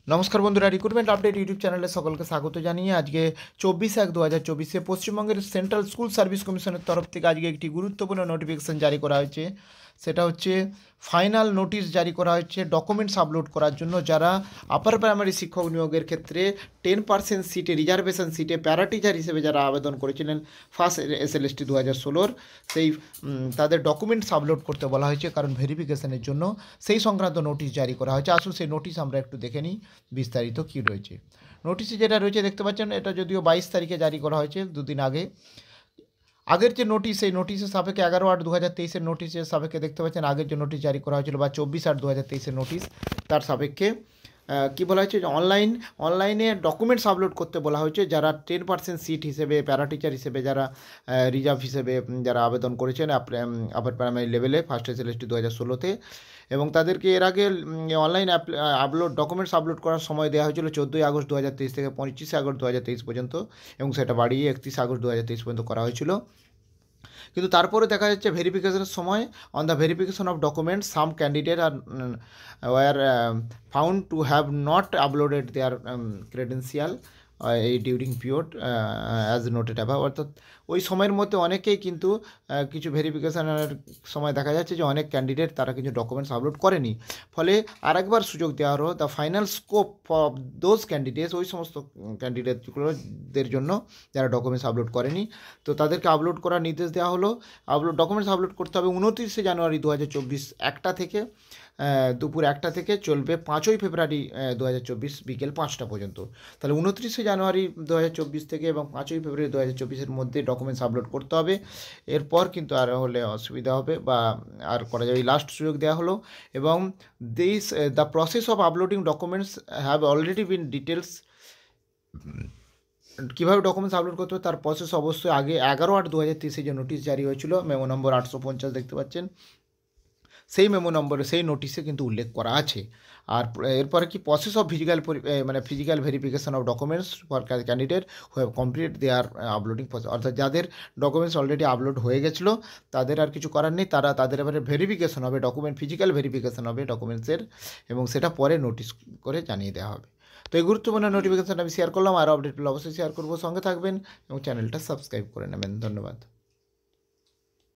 নমস্কার বন্ধুরা, recruitment update YouTube চ্যানেলে সকলকে স্বাগত জানিয়ে আজকে 24/1/2024 পশ্চিমবঙ্গের সেন্ট্রাল স্কুল সার্ভিস কমিশনের তরফ থেকে আজকে একটি গুরুত্বপূর্ণ নোটিফিকেশন জারি করা হয়েছে। সেটা হচ্ছে ফাইনাল নোটিশ জারি করা হয়েছে ডকুমেন্টস আপলোড করার জন্য, যারা আপার প্রাইমারি শিক্ষক নিয়োগের ক্ষেত্রে 10% সিটে রিজার্ভেশন সিটে প্যারা টিচার হিসেবে যারা আবেদন করেছিলেন ফার্স্ট SLST 2016 সেই তাদের ডকুমেন্টস আপলোড করতে বলা হয়েছে, কারণ ভেরিফিকেশনের জন্য সেই সংক্রান্ত নোটিশ জারি করা হয়েছে। আসুন সেই নোটিশ আমরা একটু দেখে নিই বিস্তারিত কী রয়েছে। নোটিশে যেটা রয়েছে দেখতে পাচ্ছেন, এটা যদিও 22 তারিখে জারি করা হয়েছে, দুদিন আগে। আগের যে নোটিশ, সেই নোটিশের সাপেক্ষে 11/8/2023 নোটিশের সাপেক্ষে দেখতে পাচ্ছেন আগের যে নোটিশ জারি করা হয়েছিল বা 24/8/2023 নোটিশ, তার সাপেক্ষে কী বলা হয়েছে যে অনলাইনে ডকুমেন্টস আপলোড করতে বলা হয়েছে যারা 10% সিট হিসেবে প্যারা টিচার হিসেবে যারা রিজার্ভ হিসেবে যারা আবেদন করেছেন আপার প্রাইমারি লেভেলে ফার্স্ট SLST 2016-তে, এবং তাদেরকে এর আগে অনলাইন ডকুমেন্টস আপলোড করার সময় দেওয়া হয়েছিল 14ই আগস্ট 2023 থেকে 25শে আগস্ট 2023 পর্যন্ত, এবং সেটা বাড়িয়ে 31শে আগস্ট 2023 পর্যন্ত করা হয়েছিল। কিন্তু তারপরে দেখা যাচ্ছে ভেরিফিকেশনের সময় on the verification of documents some candidate আর were found to have not uploaded their credential এই during period as noted above, অর্থাৎ ওই সময়ের মধ্যে অনেকেই কিন্তু কিছু ভেরিফিকেশনের সময় দেখা যাচ্ছে যে অনেক ক্যান্ডিডেট তারা কিছু ডকুমেন্টস আপলোড করেনি, ফলে আরেকবার সুযোগ দেওয়া হলো the final scope of those candidates, ওই সমস্ত ক্যান্ডিডেটগুলোদের জন্য যারা ডকুমেন্টস আপলোড করেনি, তো তাদেরকে আপলোড করার নির্দেশ দেওয়া হলো। ডকুমেন্টস আপলোড করতে হবে 29শে জানুয়ারি 2024 1টা থেকে, দুপুর 1টা থেকে, চলবে 5ই ফেব্রুয়ারি 2024 বিকেল 5টা পর্যন্ত। তাহলে 29শে জানুয়ারি 2024 থেকে এবং 5ই ফেব্রুয়ারি 2024-এর মধ্যে ডকুমেন্টস আপলোড করতে হবে। এরপর কিন্তু আর হলে অসুবিধা হবে বা আর করা যাবে, লাস্ট সুযোগ দেওয়া হলো। এবং the process of uploading documents have already been details, কীভাবে ডকুমেন্টস আপলোড করতে হবে তার প্রসেস অবশ্যই আগে 11/8/2023 যে নোটিশ জারি হয়েছিল, মেমো নম্বর 850 দেখতে পাচ্ছেন, সেই মেমো নম্বরে সেই নোটিশে কিন্তু উল্লেখ করা আছে। আর এরপরে কি process of physical verification of documents for candidate who have complete their uploading process, অর্থাৎ যাদের ডকুমেন্টস অলরেডি আপলোড হয়ে গেছিলো তাদের আর কিছু করার নেই, তাদের এবারে ভেরিফিকেশন হবে, ফিজিক্যাল ভেরিফিকেশন হবে ডকুমেন্টসের, এবং সেটা পরে নোটিশ করে জানিয়ে দেওয়া হবে। তো এই গুরুত্বপূর্ণ নোটিফিকেশান আমি শেয়ার করলাম, আরও আপডেট পেলে অবশ্যই শেয়ার করবো, সঙ্গে থাকবেন এবং চ্যানেলটা সাবস্ক্রাইব করে নেবেন। ধন্যবাদ।